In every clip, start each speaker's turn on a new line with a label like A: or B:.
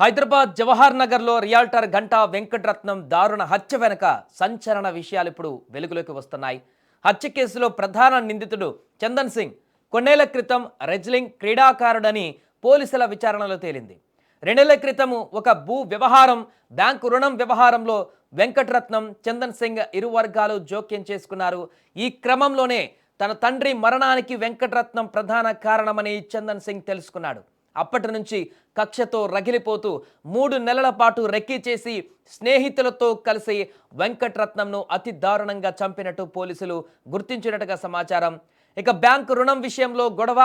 A: హైదరాబాద్ జవహర్ నగర్లో రియాల్టర్ గంటా వెంకటరత్నం దారుణ హత్య వెనుక సంచలన విషయాలు ఇప్పుడు వెలుగులోకి వస్తున్నాయి. హత్య కేసులో ప్రధాన నిందితుడు చందన్ సింగ్ కొన్నేళ్ల క్రితం రెజ్లింగ్ క్రీడాకారుడని పోలీసుల విచారణలో తేలింది. 2 నెలల క్రితం ఒక భూ వ్యవహారం, బ్యాంకు రుణం వ్యవహారంలో వెంకటరత్నం, చందన్ సింగ్ ఇరు వర్గాలు జోక్యం చేసుకున్నారు. ఈ క్రమంలోనే తన తండ్రి మరణానికి వెంకటరత్నం ప్రధాన కారణమని చందన్ సింగ్ తెలుసుకున్నాడు. అప్పటి నుంచి కక్షతో రగిలిపోతూ 3 నెలల పాటు రెక్కీ చేసి స్నేహితులతో కలిసి వెంకటరత్నంను అతి దారుణంగా చంపినట్టు పోలీసులు గుర్తించినట్టుగా సమాచారం. ఇక బ్యాంకు రుణం విషయంలో గొడవ,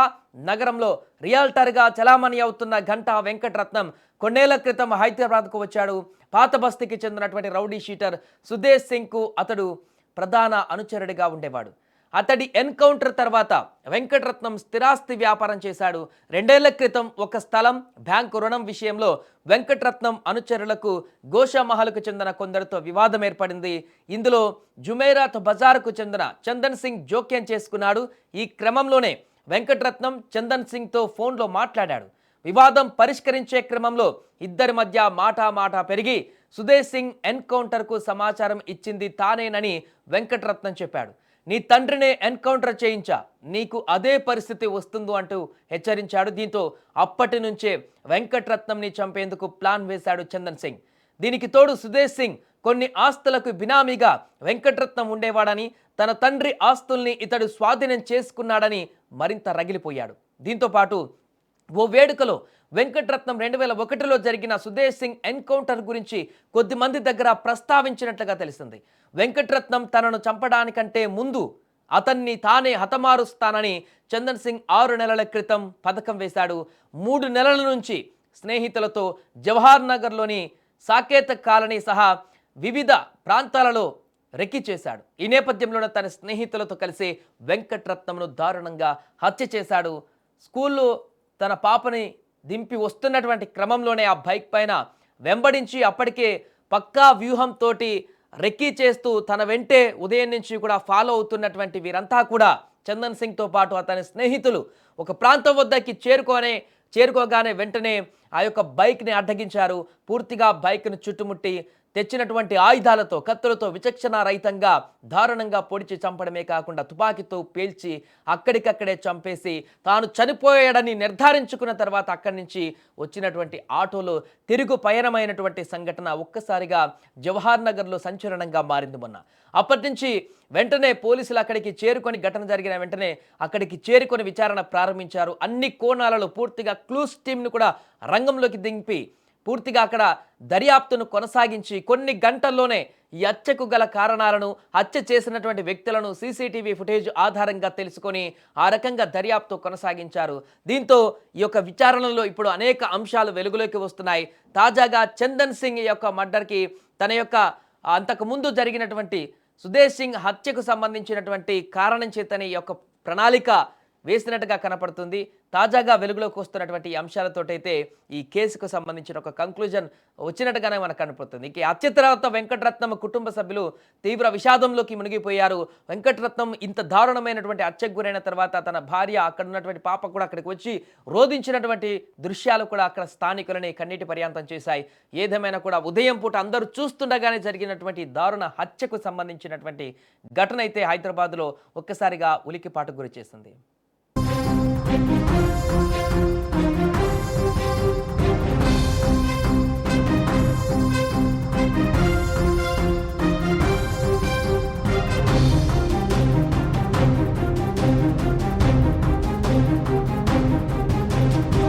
A: నగరంలో రియాల్టర్గా చలామణి అవుతున్న గంటా వెంకటరత్నం కొన్నేళ్ల క్రితం హైదరాబాద్కు వచ్చాడు. పాత బస్తీకి చెందినటువంటి రౌడీ షీటర్ సుదేశ్ సింగ్కు అతడు ప్రధాన అనుచరుడిగా ఉండేవాడు. అతడి ఎన్కౌంటర్ తర్వాత వెంకటరత్నం స్థిరాస్తి వ్యాపారం చేశాడు. 2 ఏళ్ల క్రితం ఒక స్థలం, బ్యాంకు రుణం విషయంలో వెంకటరత్నం అనుచరులకు గోషామహల్కు చెందిన కొందరితో వివాదం ఏర్పడింది. ఇందులో జుమేరాత్ బజార్కు చెందిన చందన్ సింగ్ జోక్యం చేసుకున్నాడు. ఈ క్రమంలోనే వెంకటరత్నం చందన్ సింగ్తో ఫోన్లో మాట్లాడాడు. వివాదం పరిష్కరించే క్రమంలో ఇద్దరి మధ్య మాట పెరిగి సుదేశ్ సింగ్ ఎన్కౌంటర్కు సమాచారం ఇచ్చింది తానేనని వెంకటరత్నం చెప్పాడు. నీ తండ్రినే ఎన్కౌంటర్ చేయించా, నీకు అదే పరిస్థితి వస్తుందో అంటూ హెచ్చరించాడు. దీంతో అప్పటి నుంచే వెంకటరత్నంని చంపేందుకు ప్లాన్ వేశాడు చందన్ సింగ్. దీనికి తోడు సుదేశ్ సింగ్ కొన్ని ఆస్తులకు బినామీగా వెంకటరత్నం ఉండేవాడని, తన తండ్రి ఆస్తుల్ని ఇతడు స్వాధీనం చేసుకున్నాడని మరింత రగిలిపోయాడు. దీంతో పాటు ఓ వేడుకలో వెంకటరత్నం 2001లో జరిగిన సుదేశ్ సింగ్ ఎన్కౌంటర్ గురించి కొద్దిమంది దగ్గర ప్రస్తావించినట్లుగా తెలిసింది. వెంకటరత్నం తనను చంపడానికంటే ముందు అతన్ని తానే హతమారుస్తానని చందన్ సింగ్ 6 నెలల క్రితం పథకం వేశాడు. 3 నెలల నుంచి స్నేహితులతో జవహర్ నగర్లోని సాకేత కాలనీ సహా వివిధ ప్రాంతాలలో రెక్కీ చేశాడు. ఈ నేపథ్యంలోనే తన స్నేహితులతో కలిసి వెంకటరత్నంను దారుణంగా హత్య చేశాడు. స్కూల్లో తన పాపని దింపి వస్తున్నటువంటి క్రమంలోనే ఆ బైక్ పైన వెంబడించి అప్పటికే పక్కా వ్యూహంతో రెక్కీ చేస్తూ తన వెంటే ఉదయం నుంచి కూడా ఫాలో అవుతున్నటువంటి వీరంతా కూడా చందన్ సింగ్తో పాటు అతని స్నేహితులు ఒక ప్రాంతం వద్దకి చేరుకోగానే వెంటనే ఆ యొక్క బైక్ని అడ్డగించారు. పూర్తిగా బైక్ను చుట్టుముట్టి తెచ్చినటువంటి ఆయుధాలతో, కత్తులతో విచక్షణ రహితంగా దారుణంగా పొడిచి చంపడమే కాకుండా తుపాకీతో పేల్చి అక్కడికక్కడే చంపేసి తాను చనిపోయాడని నిర్ధారించుకున్న తర్వాత అక్కడి నుంచి వచ్చినటువంటి ఆటోలో తిరుగు పయనమైనటువంటి సంఘటన ఒక్కసారిగా జవహర్ నగర్లో సంచలనంగా మారింది మొన్న. అప్పటి నుంచి వెంటనే పోలీసులు అక్కడికి చేరుకొని, ఘటన జరిగిన వెంటనే అక్కడికి చేరుకొని విచారణ ప్రారంభించారు. అన్ని కోణాలలో పూర్తిగా క్లూస్ టీంను కూడా రంగంలోకి దింపి పూర్తిగా అక్కడ దర్యాప్తును కొనసాగించి కొన్ని గంటల్లోనే ఈ హత్యకు గల కారణాలను, హత్య చేసినటువంటి వ్యక్తులను సీసీటీవీ ఫుటేజ్ ఆధారంగా తెలుసుకొని ఆ రకంగా దర్యాప్తు కొనసాగించారు. దీంతో ఈ యొక్క విచారణలో ఇప్పుడు అనేక అంశాలు వెలుగులోకి వస్తున్నాయి. తాజాగా చందన్ సింగ్ యొక్క మర్డర్కి తన యొక్క అంతకుముందు జరిగినటువంటి సుదేశ్ సింగ్ హత్యకు సంబంధించినటువంటి కారణం చేతనే ఈ యొక్క ప్రణాళిక వేసినట్టుగా కనపడుతుంది. తాజాగా వెలుగులోకి వస్తున్నటువంటి ఈ అంశాలతోటైతే ఈ కేసుకు సంబంధించిన ఒక కంక్లూజన్ వచ్చినట్టుగానే మనకు కనపడుతుంది. ఇక హత్య తర్వాత వెంకటరత్నం కుటుంబ సభ్యులు తీవ్ర విషాదంలోకి మునిగిపోయారు. వెంకటరత్నం ఇంత దారుణమైనటువంటి హత్యకు గురైన తర్వాత తన భార్య, అక్కడ ఉన్నటువంటి పాప కూడా అక్కడికి వచ్చి రోధించినటువంటి దృశ్యాలు కూడా అక్కడ స్థానికులని కన్నీటి పర్యాంతం చేశాయి. ఏదేమైనా కూడా ఉదయం పూట అందరూ చూస్తుండగానే జరిగినటువంటి దారుణ హత్యకు సంబంధించినటువంటి ఘటన అయితే హైదరాబాద్లో ఒక్కసారిగా ఉలికిపాటుకు గురి చేసింది.